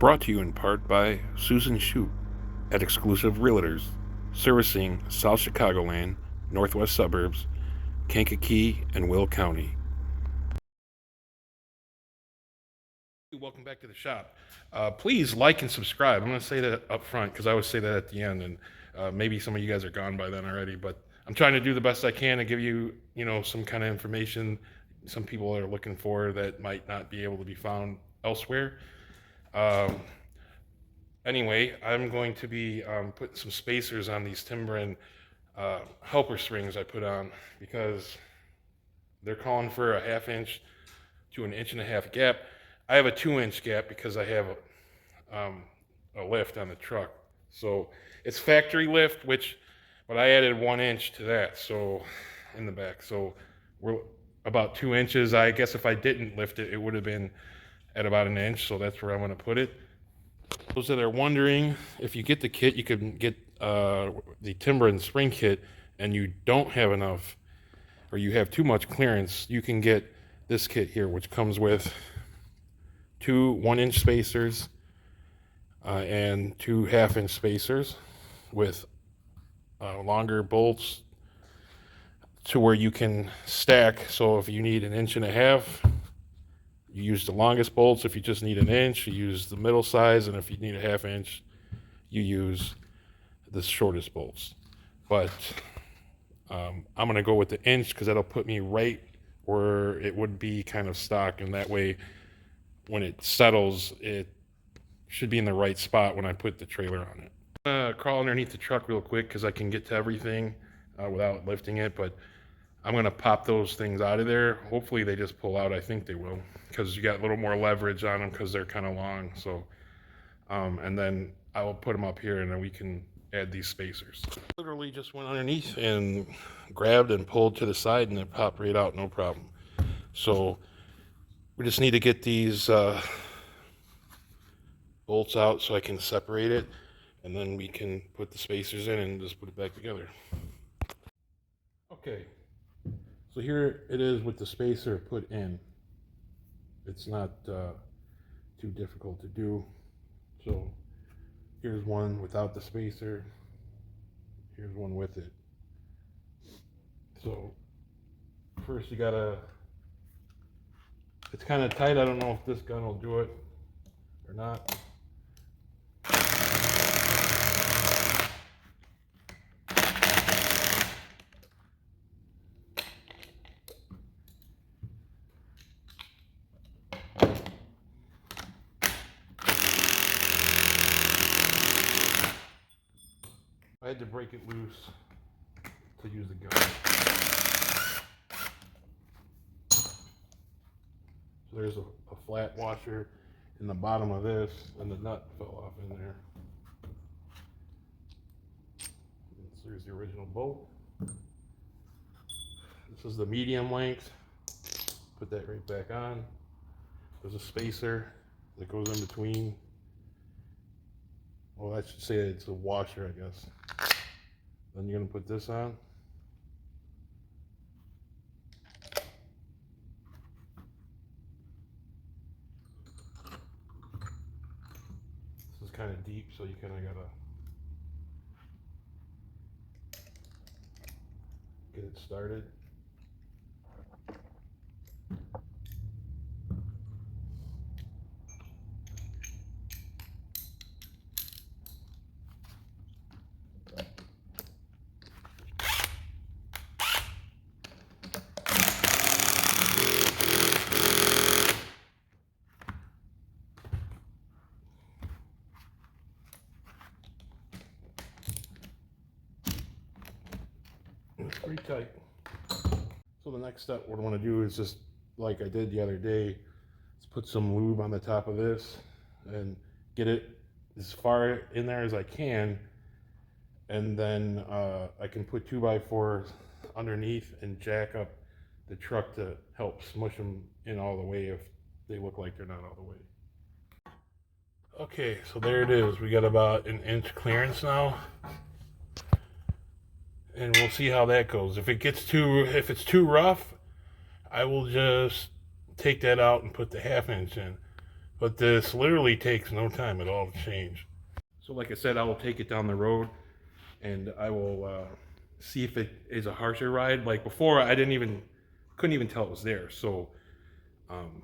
Brought to you in part by Susan Shute at Exclusive Realtors, servicing South Chicagoland, Northwest Suburbs, Kankakee, and Will County. Welcome back to the shop. Please like and subscribe. I'm going to say that up front because I always say that at the end, and maybe some of you guys are gone by then already, but I'm trying to do the best I can to give you, some kind of information some people are looking for that might not be able to be found elsewhere. Anyway, I'm going to be putting some spacers on these Timbren helper springs I put on because they're calling for a 1/2 inch to an 1.5 inch gap. I have a 2-inch gap because I have a lift on the truck. So it's factory lift, but I added 1 inch to that, so in the back. So we're about 2 inches. I guess if I didn't lift it, it would have been at about 1 inch. So that's where I'm going to put it. Those that are wondering, if you get the kit, you can get the Timbren spring kit, and you don't have enough, or you have too much clearance, you can get this kit here, which comes with 2 1-inch spacers and 2 1/2-inch spacers with longer bolts to where you can stack. So if you need 1.5 inches, you use the longest bolts. If you just need 1 inch, you use the middle size, and if you need a 1/2 inch, you use the shortest bolts. But I'm going to go with the inch because that'll put me right where it would be kind of stock, and that way when it settles, it should be in the right spot when I put the trailer on it. I'm going to crawl underneath the truck real quick because I can get to everything without lifting it, but I'm going to pop those things out of there. Hopefully they just pull out. I think they will, because you got a little more leverage on them because they're kind of long. So, and then I will put them up here, and then we can add these spacers. Literally just went underneath and grabbed and pulled to the side, and it popped right out, no problem. So we just need to get these bolts out so I can separate it, and then we can put the spacers in and just put it back together. Okay, so here it is with the spacer put in. It's not too difficult to do. So here's one without the spacer. Here's one with it. So first you gotta, it's kind of tight. I don't know if this gun will do it or not. I had to break it loose to use the gun. So there's a flat washer in the bottom of this, and the nut fell off in there. So here's the original bolt. This is the medium length. Put that right back on. There's a spacer that goes in between. Well, I should say it's a washer, I guess. Then you're gonna put this on. This is kind of deep, so you kind of gotta get it started. It's pretty tight. So the next step, what I want to do is just like I did the other day, is put some lube on the top of this and get it as far in there as I can, and then I can put 2x4s underneath and jack up the truck to help smush them in all the way if they look like they're not all the way. Okay, so there it is. We got about 1 inch clearance now, and we'll see how that goes. If it's too rough, I will just take that out and put the 1/2 inch in. But this literally takes no time at all to change. So like I said, I will take it down the road and I will see if it is a harsher ride. Like before, couldn't even tell it was there. So um,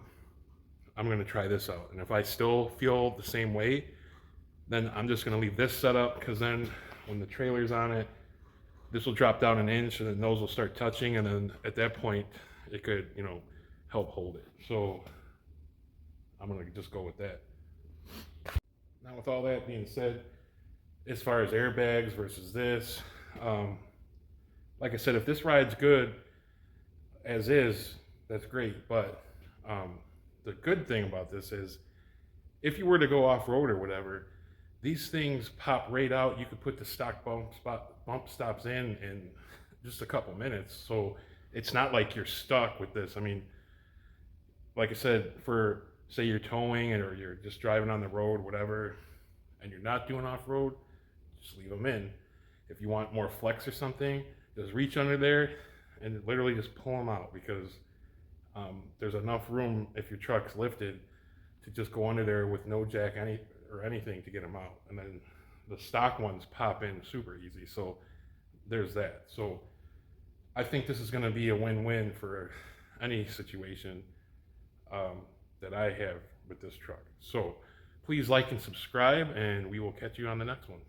I'm gonna try this out. And if I still feel the same way, then I'm just gonna leave this set up, because then when the trailer's on it, this will drop down an inch and the nose will start touching, and then at that point it could, help hold it. So I'm gonna just go with that. Now with all that being said, as far as airbags versus this, um, like I said, if this ride's good as is, that's great. But the good thing about this is, if you were to go off road or whatever, these things pop right out. You could put the stock bump stops in just a couple minutes. So it's not like you're stuck with this. I mean, like I said, for say you're towing or you're just driving on the road, whatever, and you're not doing off road, just leave them in. If you want more flex or something, just reach under there and literally just pull them out, because there's enough room if your truck's lifted to just go under there with no jack or anything to get them out. And then the stock ones pop in super easy. So there's that. So I think this is going to be a win-win for any situation that I have with this truck. So please like and subscribe, and we will catch you on the next one.